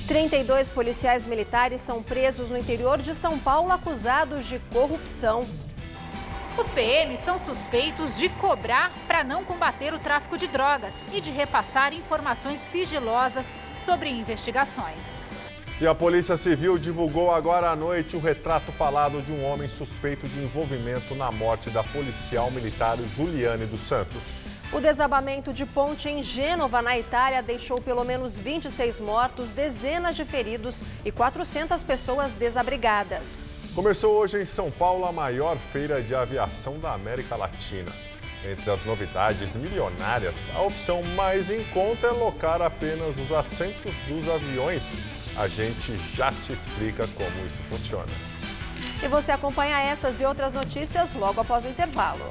32 policiais militares são presos no interior de São Paulo acusados de corrupção. Os PMs são suspeitos de cobrar para não combater o tráfico de drogas e de repassar informações sigilosas sobre investigações. E a Polícia Civil divulgou agora à noite o retrato falado de um homem suspeito de envolvimento na morte da policial militar Juliane dos Santos. O desabamento de ponte em Gênova, na Itália, deixou pelo menos 26 mortos, dezenas de feridos e 400 pessoas desabrigadas. Começou hoje em São Paulo a maior feira de aviação da América Latina. Entre as novidades milionárias, a opção mais em conta é locar apenas os assentos dos aviões. A gente já te explica como isso funciona. E você acompanha essas e outras notícias logo após o intervalo.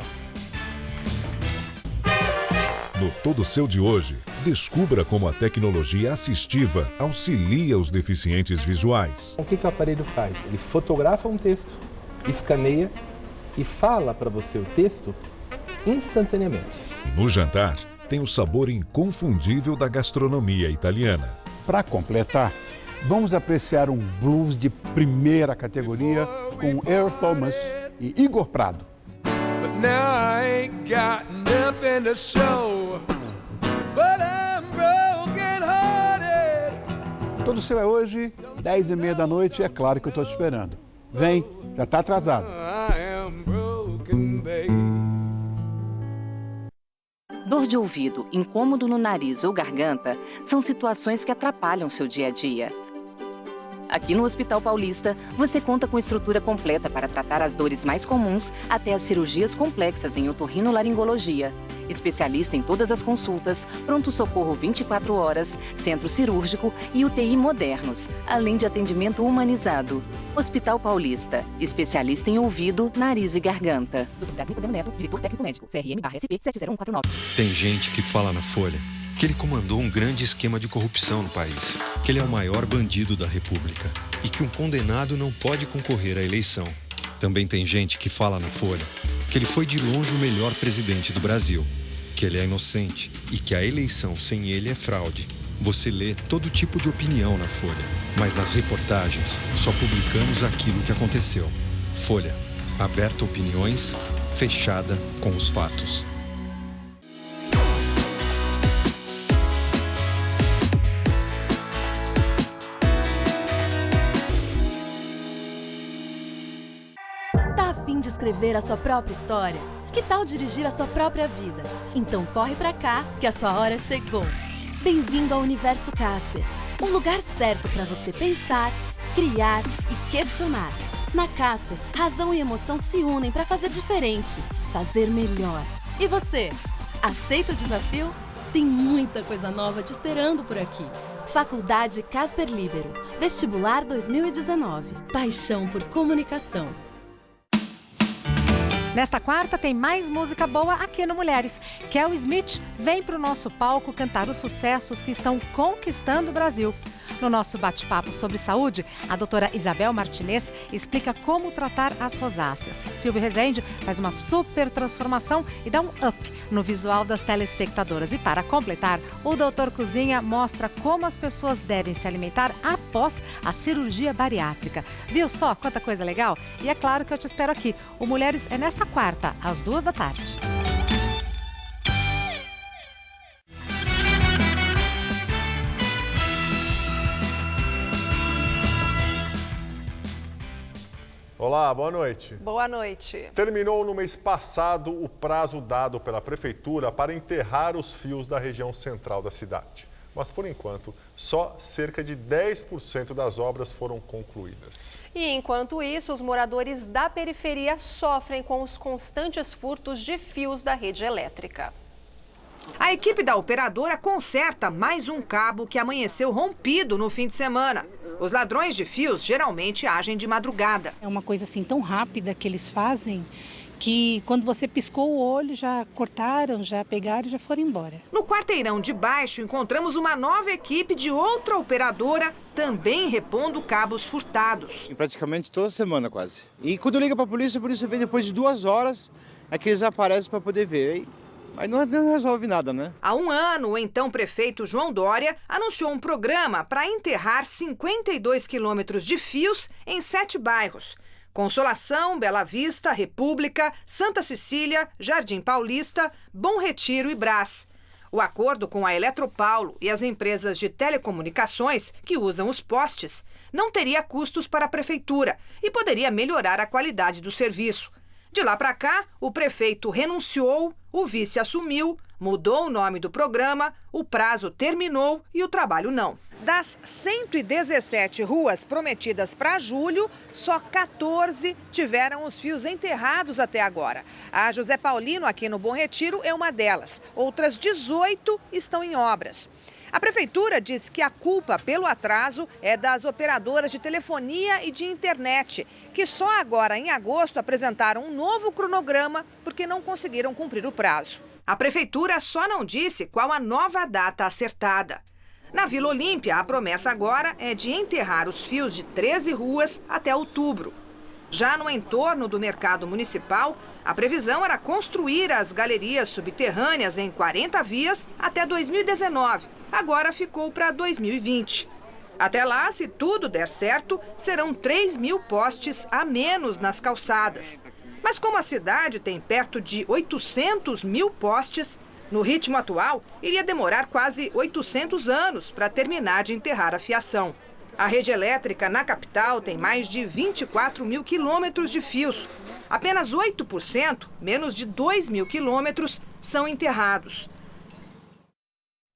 No Todo Seu de hoje, descubra como a tecnologia assistiva auxilia os deficientes visuais. O que o aparelho faz? Ele fotografa um texto, escaneia e fala para você o texto instantaneamente. No jantar, tem o sabor inconfundível da gastronomia italiana. Para completar, vamos apreciar um blues de primeira categoria com Earl Thomas e Igor Prado. Todo Seu é hoje, 10h30 da noite, é claro que eu estou te esperando. Vem, já está atrasado. Dor de ouvido, incômodo no nariz ou garganta são situações que atrapalham seu dia a dia. Aqui no Hospital Paulista, você conta com estrutura completa para tratar as dores mais comuns até as cirurgias complexas em otorrinolaringologia. Especialista em todas as consultas, pronto-socorro 24 horas, centro cirúrgico e UTI modernos, além de atendimento humanizado. Hospital Paulista, especialista em ouvido, nariz e garganta. Dr. Brasnico Neto, diretor técnico médico, CRM/SP 70149. Tem gente que fala na Folha que ele comandou um grande esquema de corrupção no país, que ele é o maior bandido da República e que um condenado não pode concorrer à eleição. Também tem gente que fala na Folha que ele foi de longe o melhor presidente do Brasil, que ele é inocente e que a eleição sem ele é fraude. Você lê todo tipo de opinião na Folha, mas nas reportagens só publicamos aquilo que aconteceu. Folha, aberta opiniões, fechada com os fatos. De escrever a sua própria história? Que tal dirigir a sua própria vida? Então corre pra cá que a sua hora chegou. Bem-vindo ao Universo Casper, um lugar certo para você pensar, criar e questionar. Na Casper, razão e emoção se unem para fazer diferente, fazer melhor. E você, aceita o desafio? Tem muita coisa nova te esperando por aqui. Faculdade Casper Líbero, Vestibular 2019, paixão por comunicação. Nesta quarta tem mais música boa aqui no Mulheres. Kel Smith vem para o nosso palco cantar os sucessos que estão conquistando o Brasil. No nosso bate-papo sobre saúde, a doutora Isabel Martinez explica como tratar as rosáceas. Silvio Rezende faz uma super transformação e dá um up no visual das telespectadoras. E para completar, o Doutor Cozinha mostra como as pessoas devem se alimentar após a cirurgia bariátrica. Viu só quanta coisa legal? E é claro que eu te espero aqui. O Mulheres é nesta quarta, às 14h. Olá, boa noite. Boa noite. Terminou no mês passado o prazo dado pela Prefeitura para enterrar os fios da região central da cidade. Mas, por enquanto, só cerca de 10% das obras foram concluídas. E, enquanto isso, os moradores da periferia sofrem com os constantes furtos de fios da rede elétrica. A equipe da operadora conserta mais um cabo que amanheceu rompido no fim de semana. Os ladrões de fios geralmente agem de madrugada. É uma coisa assim tão rápida que eles fazem que quando você piscou o olho já cortaram, já pegaram e já foram embora. No quarteirão de baixo encontramos uma nova equipe de outra operadora também repondo cabos furtados. Praticamente toda semana quase. E quando liga para a polícia vem depois de 2 horas é que eles aparecem para poder ver. Mas não resolve nada, né? Há um ano, o então prefeito João Dória anunciou um programa para enterrar 52 quilômetros de fios em 7 bairros. Consolação, Bela Vista, República, Santa Cecília, Jardim Paulista, Bom Retiro e Brás. O acordo com a Eletropaulo e as empresas de telecomunicações que usam os postes não teria custos para a prefeitura e poderia melhorar a qualidade do serviço. De lá para cá, o prefeito renunciou, o vice assumiu, mudou o nome do programa, o prazo terminou e o trabalho não. Das 117 ruas prometidas para julho, só 14 tiveram os fios enterrados até agora. A José Paulino, aqui no Bom Retiro, é uma delas. Outras 18 estão em obras. A prefeitura diz que a culpa pelo atraso é das operadoras de telefonia e de internet, que só agora, em agosto, apresentaram um novo cronograma porque não conseguiram cumprir o prazo. A prefeitura só não disse qual a nova data acertada. Na Vila Olímpia, a promessa agora é de enterrar os fios de 13 ruas até outubro. Já no entorno do mercado municipal, a previsão era construir as galerias subterrâneas em 40 vias até 2019. Agora ficou para 2020. Até lá, se tudo der certo, serão 3.000 postes a menos nas calçadas. Mas como a cidade tem perto de 800.000 postes, no ritmo atual, iria demorar quase 800 anos para terminar de enterrar a fiação. A rede elétrica na capital tem mais de 24.000 quilômetros de fios. Apenas 8%, menos de 2.000 quilômetros, são enterrados.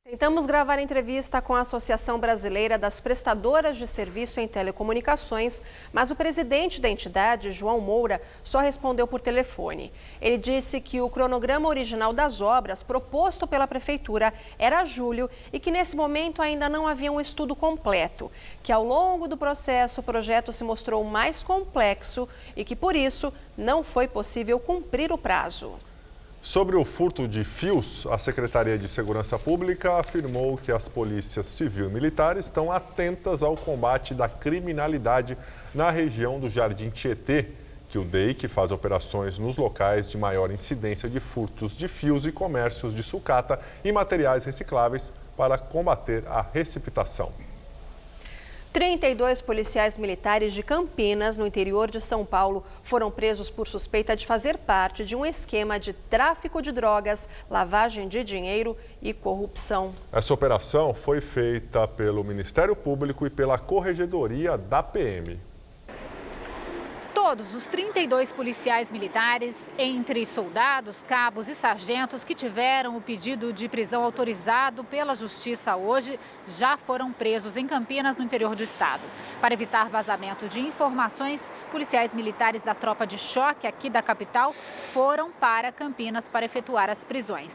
Tentamos gravar entrevista com a Associação Brasileira das Prestadoras de Serviço em Telecomunicações, mas o presidente da entidade, João Moura, só respondeu por telefone. Ele disse que o cronograma original das obras proposto pela Prefeitura era julho e que nesse momento ainda não havia um estudo completo, que ao longo do processo o projeto se mostrou mais complexo e que por isso não foi possível cumprir o prazo. Sobre o furto de fios, a Secretaria de Segurança Pública afirmou que as polícias civil e militar estão atentas ao combate da criminalidade na região do Jardim Tietê, que o DEIC faz operações nos locais de maior incidência de furtos de fios e comércios de sucata e materiais recicláveis para combater a receptação. 32 policiais militares de Campinas, no interior de São Paulo, foram presos por suspeita de fazer parte de um esquema de tráfico de drogas, lavagem de dinheiro e corrupção. Essa operação foi feita pelo Ministério Público e pela Corregedoria da PM. Todos os 32 policiais militares, entre soldados, cabos e sargentos que tiveram o pedido de prisão autorizado pela Justiça hoje, já foram presos em Campinas, no interior do estado. Para evitar vazamento de informações, policiais militares da tropa de choque aqui da capital foram para Campinas para efetuar as prisões.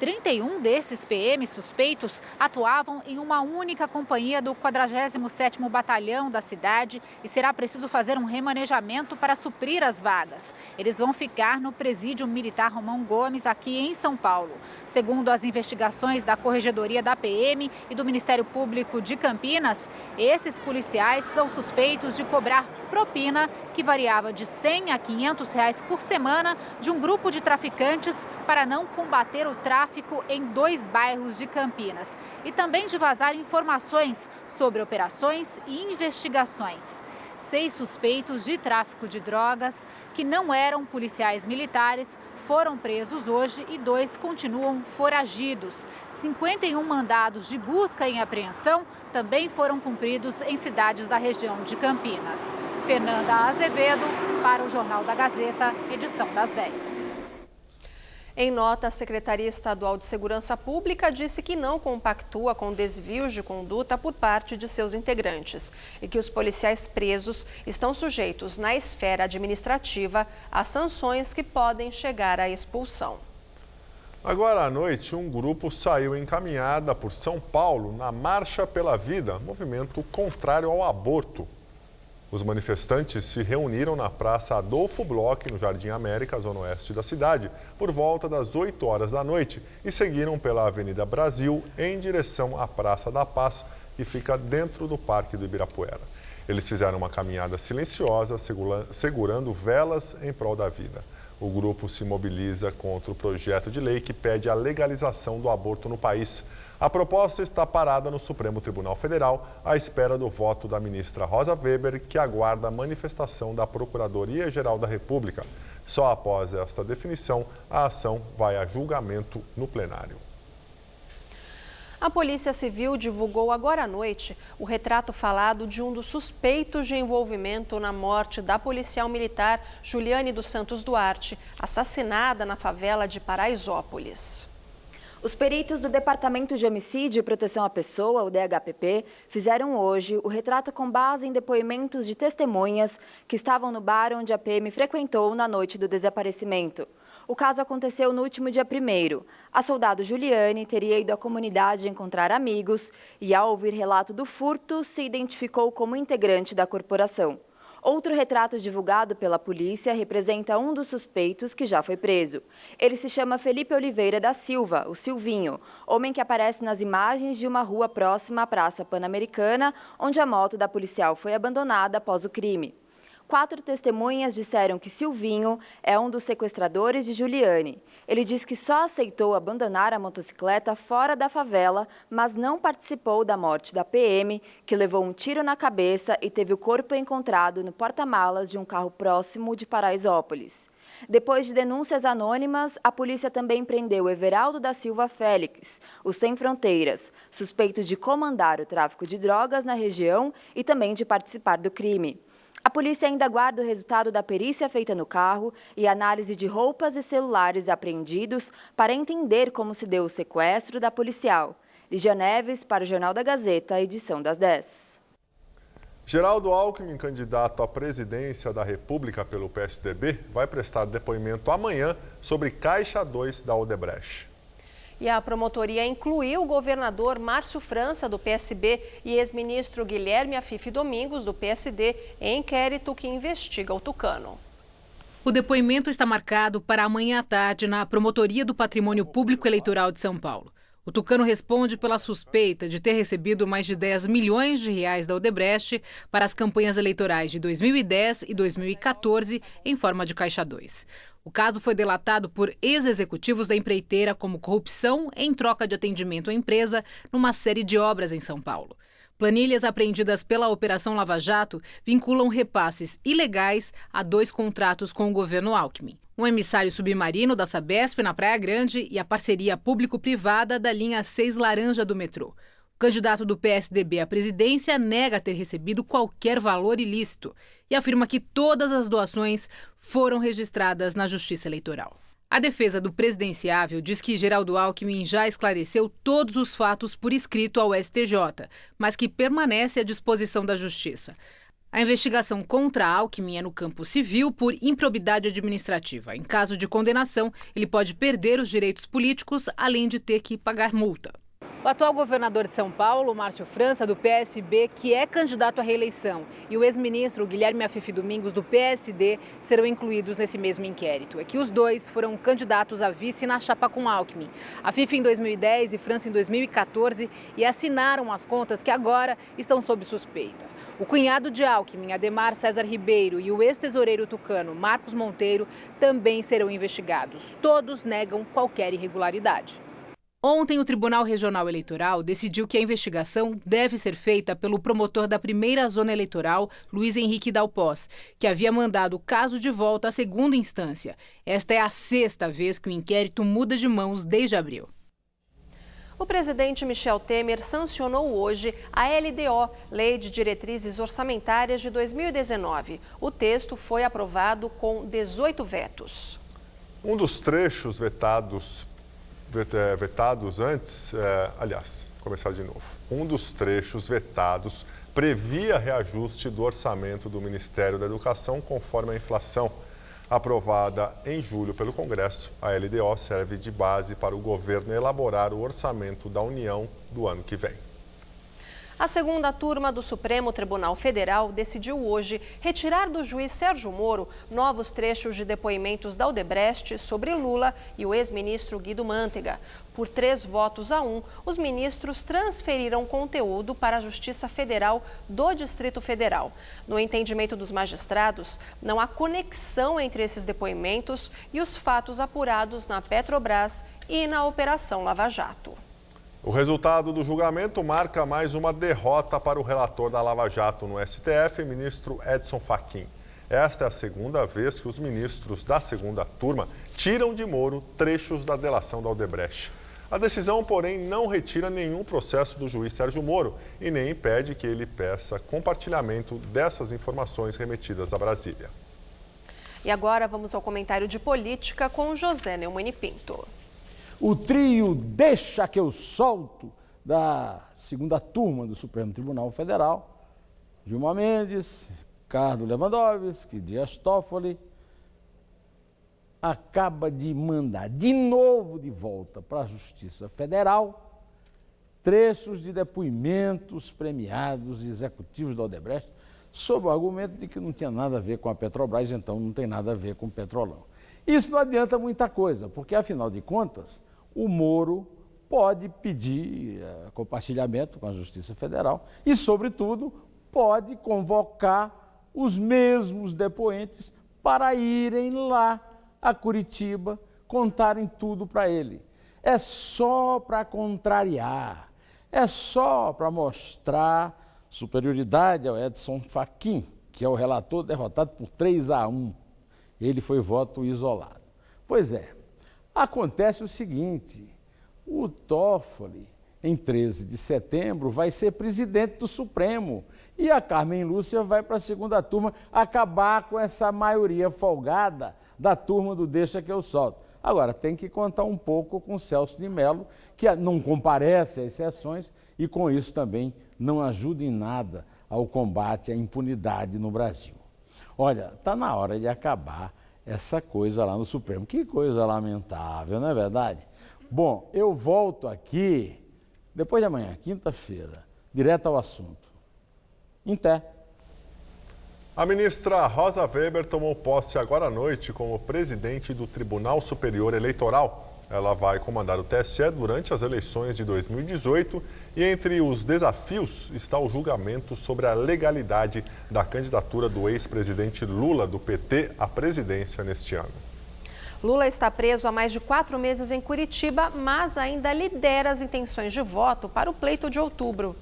31 desses PMs suspeitos atuavam em uma única companhia do 47º Batalhão da cidade e será preciso fazer um remanejamento para suprir as vagas. Eles vão ficar no Presídio Militar Romão Gomes, aqui em São Paulo. Segundo as investigações da Corregedoria da PM e do Ministério Público de Campinas, esses policiais são suspeitos de cobrar propina que variava de R$100 a R$500 por semana de um grupo de traficantes para não combater o tráfico em 2 bairros de Campinas e também de vazar informações sobre operações e investigações. 6 suspeitos de tráfico de drogas, que não eram policiais militares, foram presos hoje e 2 continuam foragidos. 51 mandados de busca e apreensão também foram cumpridos em cidades da região de Campinas. Fernanda Azevedo, para o Jornal da Gazeta, edição das 10. Em nota, a Secretaria Estadual de Segurança Pública disse que não compactua com desvios de conduta por parte de seus integrantes e que os policiais presos estão sujeitos na esfera administrativa a sanções que podem chegar à expulsão. Agora à noite, um grupo saiu em caminhada por São Paulo na Marcha pela Vida, movimento contrário ao aborto. Os manifestantes se reuniram na Praça Adolfo Bloch, no Jardim América, zona oeste da cidade, por volta das 8 horas da noite e seguiram pela Avenida Brasil em direção à Praça da Paz, que fica dentro do Parque do Ibirapuera. Eles fizeram uma caminhada silenciosa, segurando velas em prol da vida. O grupo se mobiliza contra o projeto de lei que pede a legalização do aborto no país. A proposta está parada no Supremo Tribunal Federal à espera do voto da ministra Rosa Weber, que aguarda a manifestação da Procuradoria-Geral da República. Só após esta definição, a ação vai a julgamento no plenário. A Polícia Civil divulgou agora à noite o retrato falado de um dos suspeitos de envolvimento na morte da policial militar Juliane dos Santos Duarte, assassinada na favela de Paraisópolis. Os peritos do Departamento de Homicídio e Proteção à Pessoa, o DHPP, fizeram hoje o retrato com base em depoimentos de testemunhas que estavam no bar onde a PM frequentou na noite do desaparecimento. O caso aconteceu no último dia 1º. A soldado Juliane teria ido à comunidade encontrar amigos e, ao ouvir relato do furto, se identificou como integrante da corporação. Outro retrato divulgado pela polícia representa um dos suspeitos que já foi preso. Ele se chama Felipe Oliveira da Silva, o Silvinho, homem que aparece nas imagens de uma rua próxima à Praça Pan-Americana, onde a moto da policial foi abandonada após o crime. 4 testemunhas disseram que Silvinho é um dos sequestradores de Juliane. Ele diz que só aceitou abandonar a motocicleta fora da favela, mas não participou da morte da PM, que levou um tiro na cabeça e teve o corpo encontrado no porta-malas de um carro próximo de Paraisópolis. Depois de denúncias anônimas, a polícia também prendeu Everaldo da Silva Félix, o Sem Fronteiras, suspeito de comandar o tráfico de drogas na região e também de participar do crime. A polícia ainda aguarda o resultado da perícia feita no carro e análise de roupas e celulares apreendidos para entender como se deu o sequestro da policial. Lígia Neves, para o Jornal da Gazeta, edição das 10. Geraldo Alckmin, candidato à presidência da República pelo PSDB, vai prestar depoimento amanhã sobre Caixa 2 da Odebrecht. E a promotoria incluiu o governador Márcio França, do PSB, e ex-ministro Guilherme Afife Domingos, do PSD, em inquérito que investiga o tucano. O depoimento está marcado para amanhã à tarde na Promotoria do Patrimônio Público Eleitoral de São Paulo. O tucano responde pela suspeita de ter recebido mais de 10 milhões de reais da Odebrecht para as campanhas eleitorais de 2010 e 2014 em forma de Caixa 2. O caso foi delatado por ex-executivos da empreiteira como corrupção em troca de atendimento à empresa numa série de obras em São Paulo. Planilhas apreendidas pela Operação Lava Jato vinculam repasses ilegais a 2 contratos com o governo Alckmin. Um emissário submarino da Sabesp na Praia Grande e a parceria público-privada da linha 6 laranja do metrô. O candidato do PSDB à presidência nega ter recebido qualquer valor ilícito e afirma que todas as doações foram registradas na Justiça Eleitoral. A defesa do presidenciável diz que Geraldo Alckmin já esclareceu todos os fatos por escrito ao STJ, mas que permanece à disposição da Justiça. A investigação contra Alckmin é no campo civil por improbidade administrativa. Em caso de condenação, ele pode perder os direitos políticos, além de ter que pagar multa. O atual governador de São Paulo, Márcio França, do PSB, que é candidato à reeleição, e o ex-ministro Guilherme Afife Domingos, do PSD, serão incluídos nesse mesmo inquérito. É que os dois foram candidatos a vice na chapa com Alckmin. Afife em 2010 e França em 2014 e assinaram as contas que agora estão sob suspeita. O cunhado de Alckmin, Ademar César Ribeiro, e o ex-tesoureiro tucano, Marcos Monteiro, também serão investigados. Todos negam qualquer irregularidade. Ontem, o Tribunal Regional Eleitoral decidiu que a investigação deve ser feita pelo promotor da primeira zona eleitoral, Luiz Henrique Dalpós, que havia mandado o caso de volta à segunda instância. Esta é a 6ª vez que o inquérito muda de mãos desde abril. O presidente Michel Temer sancionou hoje a LDO, Lei de Diretrizes Orçamentárias de 2019. O texto foi aprovado com 18 vetos. Um dos trechos vetados antes, começar de novo. Um dos trechos vetados previa reajuste do orçamento do Ministério da Educação conforme a inflação. Aprovada em julho pelo Congresso, a LDO serve de base para o governo elaborar o orçamento da União do ano que vem. A segunda turma do Supremo Tribunal Federal decidiu hoje retirar do juiz Sérgio Moro novos trechos de depoimentos da Odebrecht sobre Lula e o ex-ministro Guido Mantega. Por 3-1, os ministros transferiram conteúdo para a Justiça Federal do Distrito Federal. No entendimento dos magistrados, não há conexão entre esses depoimentos e os fatos apurados na Petrobras e na Operação Lava Jato. O resultado do julgamento marca mais uma derrota para o relator da Lava Jato no STF, ministro Edson Fachin. Esta é a segunda vez que os ministros da segunda turma tiram de Moro trechos da delação da Odebrecht. A decisão, porém, não retira nenhum processo do juiz Sérgio Moro e nem impede que ele peça compartilhamento dessas informações remetidas a Brasília. E agora vamos ao comentário de política com José Neumani Pinto. O trio Deixa que eu solto da segunda turma do Supremo Tribunal Federal, Gilmar Mendes, Ricardo Lewandowski, Dias Toffoli, acaba de mandar de novo de volta para a Justiça Federal trechos de depoimentos premiados de executivos da Odebrecht sob o argumento de que não tinha nada a ver com a Petrobras, então não tem nada a ver com o Petrolão. Isso não adianta muita coisa, porque, afinal de contas, o Moro pode pedir compartilhamento com a Justiça Federal e, sobretudo, pode convocar os mesmos depoentes para irem lá a Curitiba contarem tudo para ele. É só para contrariar, é só para mostrar superioridade ao Edson Fachin, que é o relator derrotado por 3-1. Ele foi voto isolado. Pois é, acontece o seguinte, o Toffoli, em 13 de setembro, vai ser presidente do Supremo e a Carmen Lúcia vai para a segunda turma acabar com essa maioria folgada da turma do Deixa que eu solto. Agora, tem que contar um pouco com o Celso de Mello, que não comparece às sessões e com isso também não ajuda em nada ao combate à impunidade no Brasil. Olha, está na hora de acabar essa coisa lá no Supremo. Que coisa lamentável, não é verdade? Bom, eu volto aqui depois de amanhã, quinta-feira, direto ao assunto. Em pé. A ministra Rosa Weber tomou posse agora à noite como presidente do Tribunal Superior Eleitoral. Ela vai comandar o TSE durante as eleições de 2018 e entre os desafios está o julgamento sobre a legalidade da candidatura do ex-presidente Lula, do PT, à presidência neste ano. Lula está preso há mais de 4 meses em Curitiba, mas ainda lidera as intenções de voto para o pleito de outubro.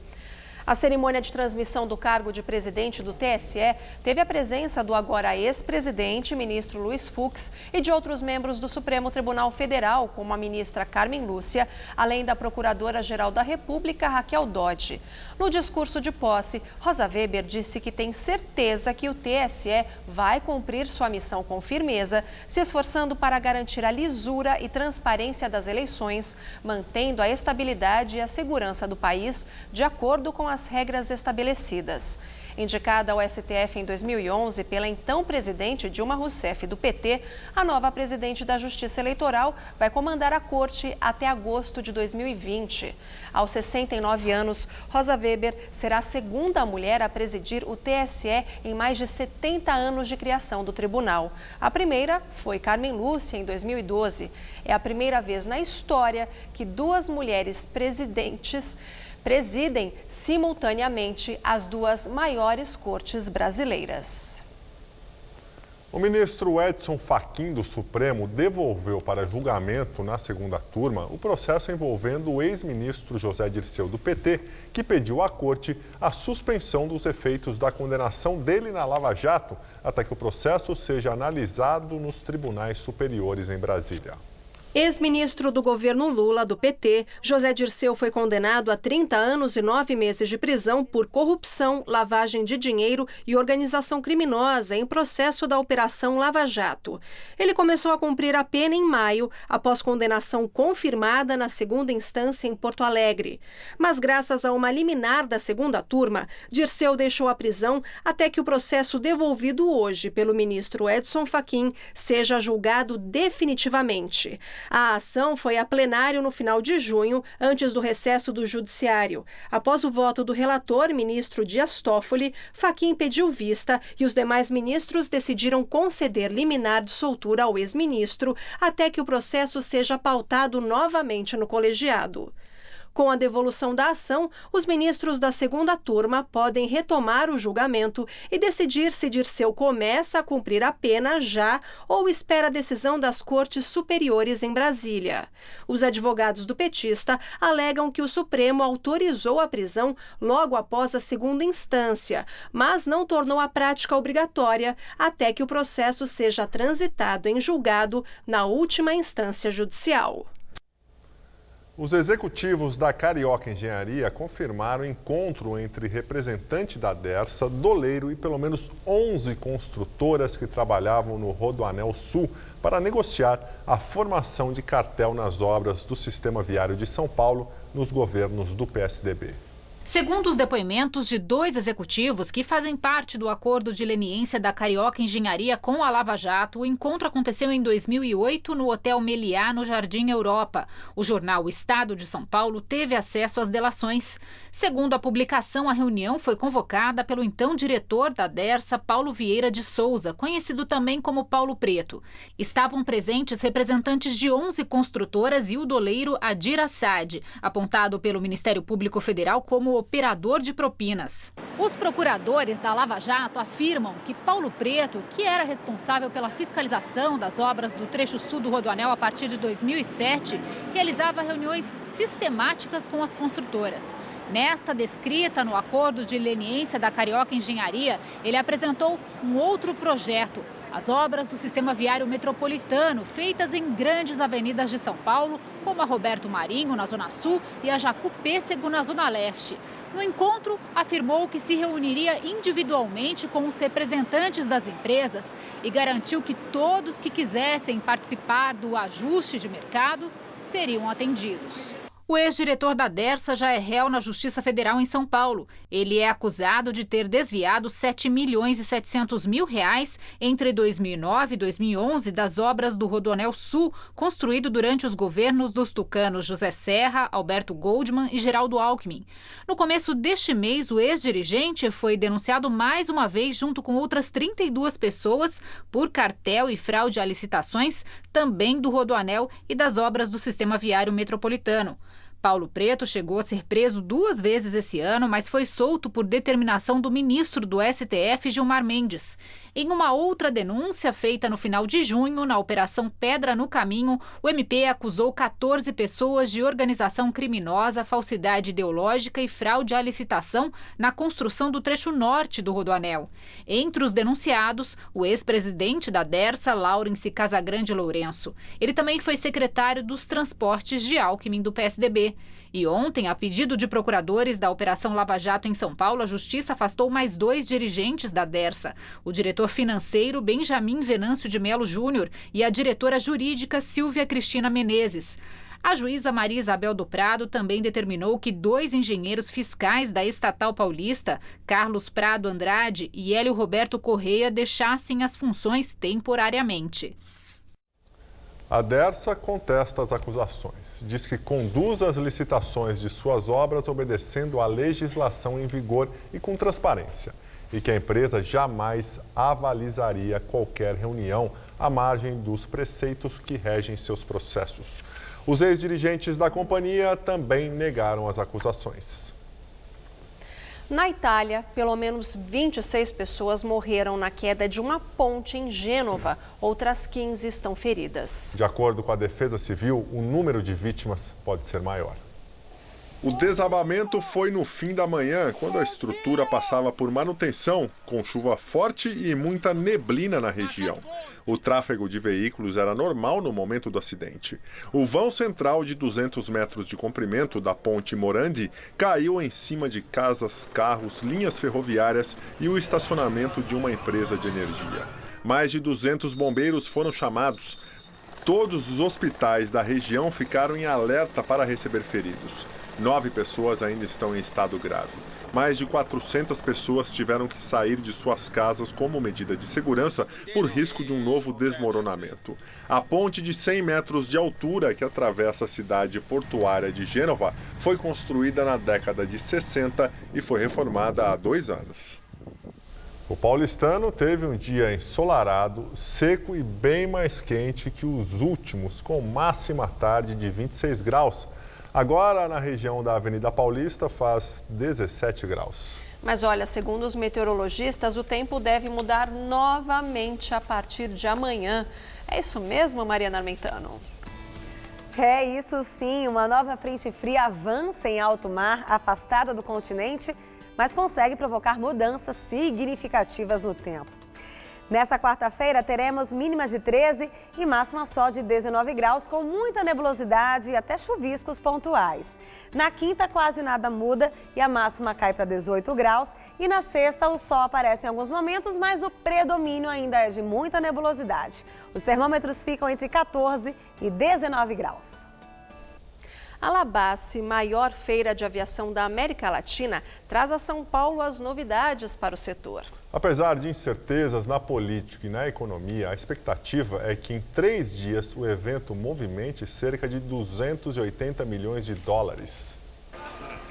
A cerimônia de transmissão do cargo de presidente do TSE teve a presença do agora ex-presidente, ministro Luiz Fux, e de outros membros do Supremo Tribunal Federal, como a ministra Carmen Lúcia, além da Procuradora-Geral da República, Raquel Dodge. No discurso de posse, Rosa Weber disse que tem certeza que o TSE vai cumprir sua missão com firmeza, se esforçando para garantir a lisura e transparência das eleições, mantendo a estabilidade e a segurança do país, de acordo com as regras estabelecidas. Indicada ao STF em 2011 pela então presidente Dilma Rousseff, do PT, a nova presidente da Justiça Eleitoral vai comandar a corte até agosto de 2020. Aos 69 anos, Rosa Weber será a segunda mulher a presidir o TSE em mais de 70 anos de criação do tribunal. A primeira foi Carmen Lúcia, em 2012. É a primeira vez na história que 2 mulheres presidem simultaneamente as 2 maiores cortes brasileiras. O ministro Edson Fachin do Supremo devolveu para julgamento na segunda turma o processo envolvendo o ex-ministro José Dirceu do PT, que pediu à corte a suspensão dos efeitos da condenação dele na Lava Jato, até que o processo seja analisado nos tribunais superiores em Brasília. Ex-ministro do governo Lula, do PT, José Dirceu foi condenado a 30 anos e 9 meses de prisão por corrupção, lavagem de dinheiro e organização criminosa em processo da Operação Lava Jato. Ele começou a cumprir a pena em maio, após condenação confirmada na segunda instância em Porto Alegre. Mas, graças a uma liminar da segunda turma, Dirceu deixou a prisão até que o processo devolvido hoje pelo ministro Edson Fachin seja julgado definitivamente. A ação foi a plenário no final de junho, antes do recesso do Judiciário. Após o voto do relator, ministro Dias Toffoli, Fachin pediu vista e os demais ministros decidiram conceder liminar de soltura ao ex-ministro até que o processo seja pautado novamente no colegiado. Com a devolução da ação, os ministros da segunda turma podem retomar o julgamento e decidir se Dirceu começa a cumprir a pena já ou espera a decisão das cortes superiores em Brasília. Os advogados do petista alegam que o Supremo autorizou a prisão logo após a segunda instância, mas não tornou a prática obrigatória até que o processo seja transitado em julgado na última instância judicial. Os executivos da Carioca Engenharia confirmaram encontro entre representante da Dersa, doleiro e pelo menos 11 construtoras que trabalhavam no Rodoanel Sul para negociar a formação de cartel nas obras do Sistema Viário de São Paulo nos governos do PSDB. Segundo os depoimentos de 2 executivos que fazem parte do acordo de leniência da Carioca Engenharia com a Lava Jato, o encontro aconteceu em 2008 no Hotel Meliá, no Jardim Europa. O jornal O Estado de São Paulo teve acesso às delações. Segundo a publicação, a reunião foi convocada pelo então diretor da Dersa, Paulo Vieira de Souza, conhecido também como Paulo Preto. Estavam presentes representantes de 11 construtoras e o doleiro Adir Assad, apontado pelo Ministério Público Federal como operador de propinas. Os procuradores da Lava Jato afirmam que Paulo Preto, que era responsável pela fiscalização das obras do trecho sul do Rodoanel a partir de 2007, realizava reuniões sistemáticas com as construtoras. Nesta descrita no acordo de leniência da Carioca Engenharia, ele apresentou um outro projeto: as obras do Sistema Viário Metropolitano, feitas em grandes avenidas de São Paulo, como a Roberto Marinho, na Zona Sul, e a Jacu Pêssego, na Zona Leste. No encontro, afirmou que se reuniria individualmente com os representantes das empresas e garantiu que todos que quisessem participar do ajuste de mercado seriam atendidos. O ex-diretor da Dersa já é réu na Justiça Federal em São Paulo. Ele é acusado de ter desviado R$ 7.700.000 entre 2009 e 2011 das obras do Rodoanel Sul, construído durante os governos dos tucanos José Serra, Alberto Goldman e Geraldo Alckmin. No começo deste mês, o ex-dirigente foi denunciado mais uma vez junto com outras 32 pessoas por cartel e fraude a licitações, também do Rodoanel e das obras do Sistema Viário Metropolitano. Paulo Preto chegou a ser preso 2 vezes esse ano, mas foi solto por determinação do ministro do STF, Gilmar Mendes. Em uma outra denúncia feita no final de junho, na Operação Pedra no Caminho, o MP acusou 14 pessoas de organização criminosa, falsidade ideológica e fraude à licitação na construção do trecho norte do Rodoanel. Entre os denunciados, o ex-presidente da Dersa, Laurence Casagrande Lourenço. Ele também foi secretário dos Transportes de Alckmin do PSDB. E ontem, a pedido de procuradores da Operação Lava Jato em São Paulo, a Justiça afastou mais 2 dirigentes da Dersa: o diretor financeiro Benjamin Venâncio de Melo Júnior e a diretora jurídica Silvia Cristina Menezes. A juíza Maria Isabel do Prado também determinou que 2 engenheiros fiscais da estatal paulista, Carlos Prado Andrade e Hélio Roberto Correia, deixassem as funções temporariamente. A Dersa contesta as acusações. Diz que conduz as licitações de suas obras obedecendo à legislação em vigor e com transparência. E que a empresa jamais avalizaria qualquer reunião à margem dos preceitos que regem seus processos. Os ex-dirigentes da companhia também negaram as acusações. Na Itália, pelo menos 26 pessoas morreram na queda de uma ponte em Gênova. Outras 15 estão feridas. De acordo com a Defesa Civil, o número de vítimas pode ser maior. O desabamento foi no fim da manhã, quando a estrutura passava por manutenção, com chuva forte e muita neblina na região. O tráfego de veículos era normal no momento do acidente. O vão central de 200 metros de comprimento da ponte Morandi caiu em cima de casas, carros, linhas ferroviárias e o estacionamento de uma empresa de energia. Mais de 200 bombeiros foram chamados. Todos os hospitais da região ficaram em alerta para receber feridos. 9 pessoas ainda estão em estado grave. Mais de 400 pessoas tiveram que sair de suas casas como medida de segurança por risco de um novo desmoronamento. A ponte de 100 metros de altura que atravessa a cidade portuária de Gênova foi construída na década de 60 e foi reformada há 2 anos. O paulistano teve um dia ensolarado, seco e bem mais quente que os últimos, com máxima tarde de 26 graus. Agora, na região da Avenida Paulista, faz 17 graus. Mas olha, segundo os meteorologistas, o tempo deve mudar novamente a partir de amanhã. É isso mesmo, Mariana Armentano? É isso sim, uma nova frente fria avança em alto mar, afastada do continente, mas consegue provocar mudanças significativas no tempo. Nessa quarta-feira, teremos mínimas de 13 e máxima só de 19 graus, com muita nebulosidade e até chuviscos pontuais. Na quinta, quase nada muda e a máxima cai para 18 graus. E na sexta, o sol aparece em alguns momentos, mas o predomínio ainda é de muita nebulosidade. Os termômetros ficam entre 14 e 19 graus. A Labasse, maior feira de aviação da América Latina, traz a São Paulo as novidades para o setor. Apesar de incertezas na política e na economia, a expectativa é que em 3 dias o evento movimente cerca de 280 milhões de dólares.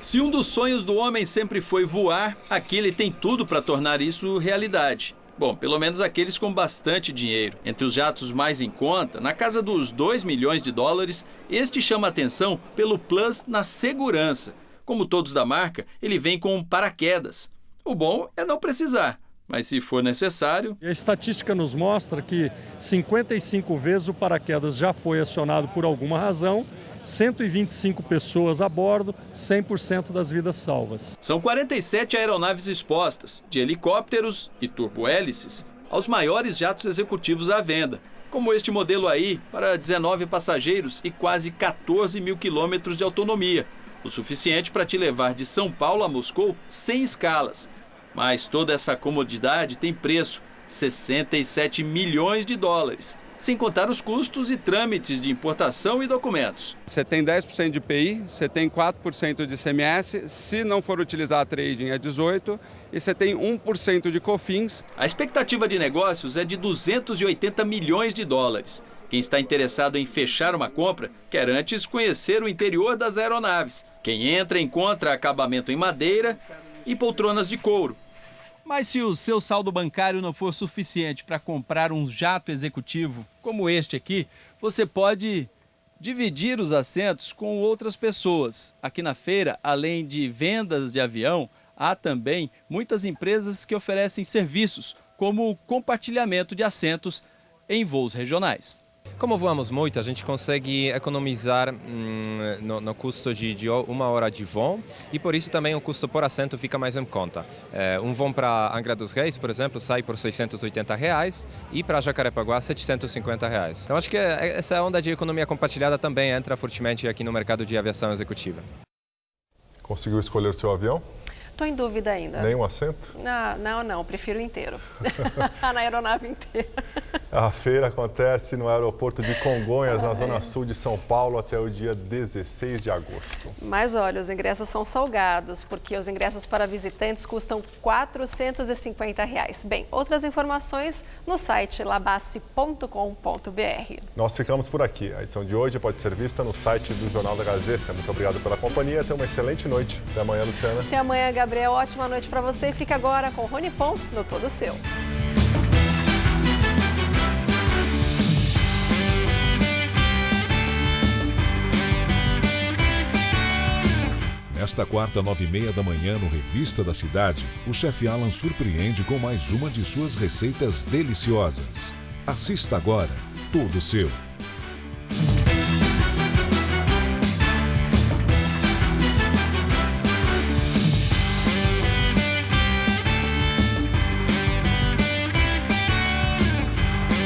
Se um dos sonhos do homem sempre foi voar, aqui ele tem tudo para tornar isso realidade. Bom, pelo menos aqueles com bastante dinheiro. Entre os jatos mais em conta, na casa dos 2 milhões de dólares, este chama atenção pelo plus na segurança. Como todos da marca, ele vem com paraquedas. O bom é não precisar, mas se for necessário... A estatística nos mostra que 55 vezes o paraquedas já foi acionado por alguma razão, 125 pessoas a bordo, 100% das vidas salvas. São 47 aeronaves expostas, de helicópteros e turbohélices, aos maiores jatos executivos à venda, como este modelo aí, para 19 passageiros e quase 14 mil quilômetros de autonomia, o suficiente para te levar de São Paulo a Moscou sem escalas. Mas toda essa comodidade tem preço, 67 milhões de dólares. Sem contar os custos e trâmites de importação e documentos. Você tem 10% de IPI, você tem 4% de ICMS, se não for utilizar a trading é 18% e você tem 1% de COFINS. A expectativa de negócios é de 280 milhões de dólares. Quem está interessado em fechar uma compra quer antes conhecer o interior das aeronaves. Quem entra encontra acabamento em madeira e poltronas de couro. Mas se o seu saldo bancário não for suficiente para comprar um jato executivo como este aqui, você pode dividir os assentos com outras pessoas. Aqui na feira, além de vendas de avião, há também muitas empresas que oferecem serviços, como o compartilhamento de assentos em voos regionais. Como voamos muito, a gente consegue economizar no custo de 1 hora de voo e por isso também o custo por assento fica mais em conta. Um voo para Angra dos Reis, por exemplo, sai por R$680 e para Jacarepaguá R$750. Então acho que essa onda de economia compartilhada também entra fortemente aqui no mercado de aviação executiva. Conseguiu escolher o seu avião? Estou em dúvida ainda. Nem um assento? Não, prefiro o inteiro. Na aeronave inteira. A feira acontece no aeroporto de Congonhas, na zona sul de São Paulo, até o dia 16 de agosto. Mas olha, os ingressos são salgados, porque os ingressos para visitantes custam R$450. Bem, outras informações no site labasse.com.br. Nós ficamos por aqui. A edição de hoje pode ser vista no site do Jornal da Gazeta. Muito obrigado pela companhia. Tenha uma excelente noite. Até amanhã, Luciana. Até amanhã, Gabriel. Ótima noite para você. Fica agora com o Rony Fon no Todo Seu. Nesta quarta, 9h30 da manhã, no Revista da Cidade, o chefe Alan surpreende com mais uma de suas receitas deliciosas. Assista agora, Todo Seu.